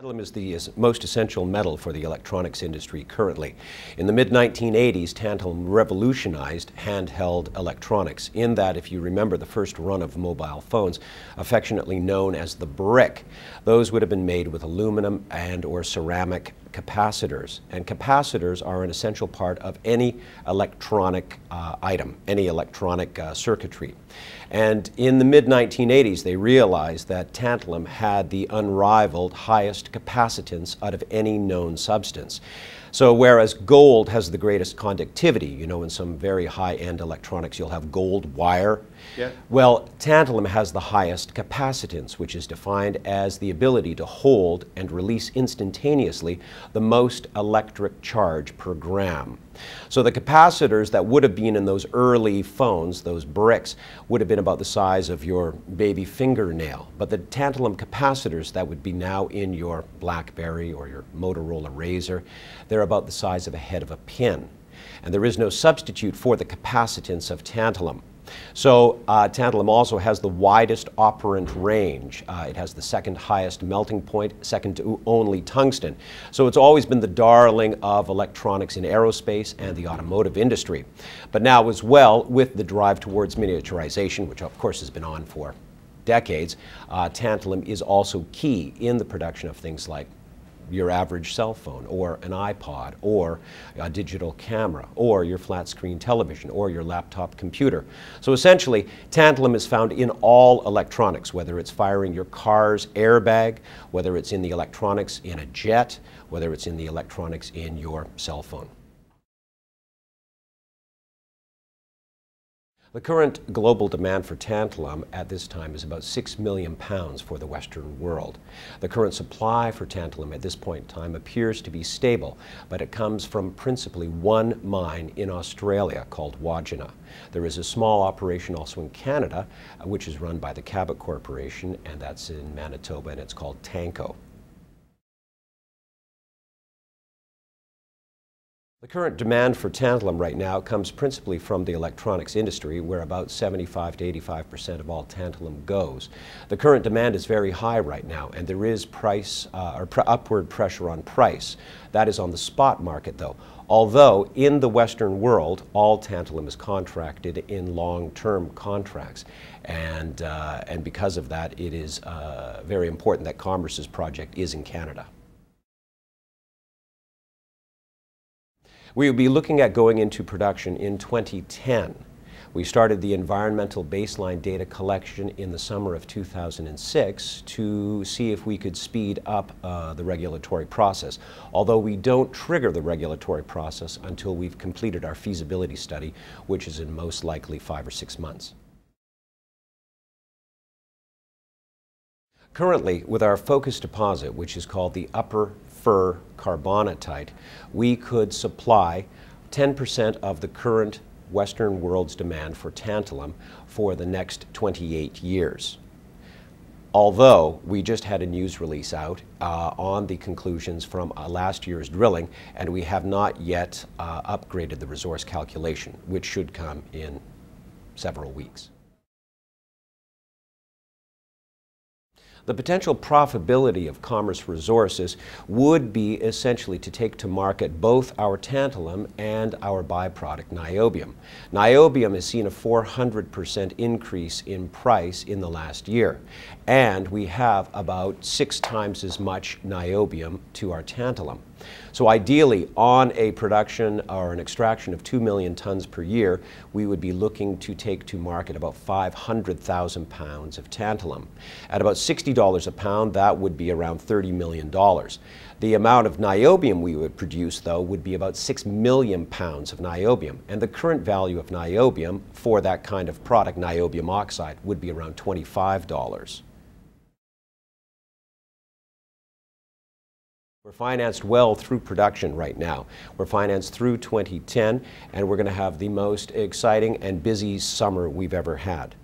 Tantalum is the most essential metal for the electronics industry currently. In the mid-1980s, tantalum revolutionized handheld electronics in that, if you remember the first run of mobile phones, affectionately known as the brick, those would have been made with aluminum and or ceramic capacitors. And capacitors are an essential part of any electronic item, any electronic circuitry. And in the mid-1980s, they realized that tantalum had the unrivaled highest capacitance out of any known substance. So whereas gold has the greatest conductivity, you know, in some very high-end electronics you'll have gold wire. Yeah. Well, tantalum has the highest capacitance, which is defined as the ability to hold and release instantaneously the most electric charge per gram. So the capacitors that would have been in those early phones, those bricks, would have been about the size of your baby fingernail. But the tantalum capacitors that would be now in your BlackBerry or your Motorola Razr, they're about the size of a head of a pin. And there is no substitute for the capacitance of tantalum. So tantalum also has the widest operant range. It has the second highest melting point, second to only tungsten. So it's always been the darling of electronics in aerospace and the automotive industry. But now as well, with the drive towards miniaturization, which of course has been on for decades, tantalum is also key in the production of things like your average cell phone, or an iPod, or a digital camera, or your flat screen television, or your laptop computer. So essentially, tantalum is found in all electronics, whether it's firing your car's airbag, whether it's in the electronics in a jet, whether it's in the electronics in your cell phone. The current global demand for tantalum at this time is about 6 million pounds for the Western world. The current supply for tantalum at this point in time appears to be stable, but it comes from principally one mine in Australia called Wodgina. There is a small operation also in Canada, which is run by the Cabot Corporation, and that's in Manitoba, and it's called Tanco. The current demand for tantalum right now comes principally from the electronics industry, where about 75 to 85% of all tantalum goes. The current demand is very high right now, and there is upward pressure on price. That is on the spot market, though. Although in the Western world, all tantalum is contracted in long-term contracts. And because of that, it is very important that Commerce's project is in Canada. We will be looking at going into production in 2010. We started the environmental baseline data collection in the summer of 2006 to see if we could speed up the regulatory process, although we don't trigger the regulatory process until we've completed our feasibility study, which is in most likely 5 or 6 months. Currently, with our focus deposit, which is called the Upper Fur Carbonatite, we could supply 10% of the current Western world's demand for tantalum for the next 28 years. Although we just had a news release out on the conclusions from last year's drilling, and we have not yet upgraded the resource calculation, which should come in several weeks. The potential profitability of Commerce Resources would be essentially to take to market both our tantalum and our byproduct niobium. Niobium has seen a 400% increase in price in the last year, and we have about 6 times as much niobium to our tantalum. So ideally, on a production or an extraction of 2 million tons per year, we would be looking to take to market about 500,000 pounds of tantalum. At about $60 a pound, that would be around $30 million. The amount of niobium we would produce, though, would be about 6 million pounds of niobium. And the current value of niobium for that kind of product, niobium oxide, would be around $25. We're financed well through production right now. We're financed through 2010, and we're going to have the most exciting and busy summer we've ever had.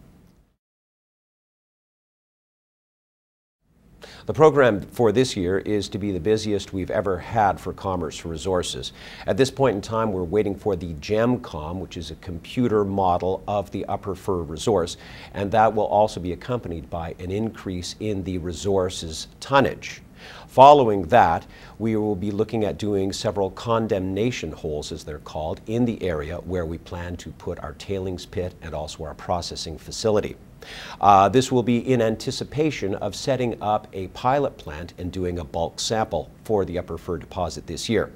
The program for this year is to be the busiest we've ever had for Commerce Resources. At this point in time, we're waiting for the GEMCOM, which is a computer model of the Upper Fur resource, and that will also be accompanied by an increase in the resource's tonnage. Following that, we will be looking at doing several condemnation holes, as they're called, in the area where we plan to put our tailings pit and also our processing facility. This will be in anticipation of setting up a pilot plant and doing a bulk sample for the Upper Fur deposit this year.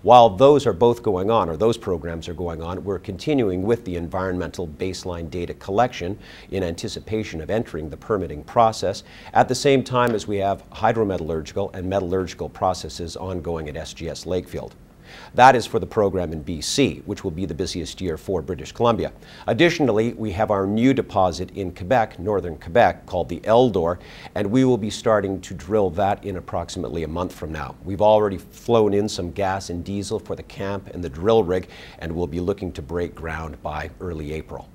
While those are both going on, or those programs are going on, we're continuing with the environmental baseline data collection in anticipation of entering the permitting process, at the same time as we have hydrometallurgical and metallurgical processes ongoing at SGS Lakefield. That is for the program in BC, which will be the busiest year for British Columbia. Additionally, we have our new deposit in Quebec, northern Quebec, called the Eldor, and we will be starting to drill that in approximately a month from now. We've already flown in some gas and diesel for the camp and the drill rig, and we'll be looking to break ground by early April.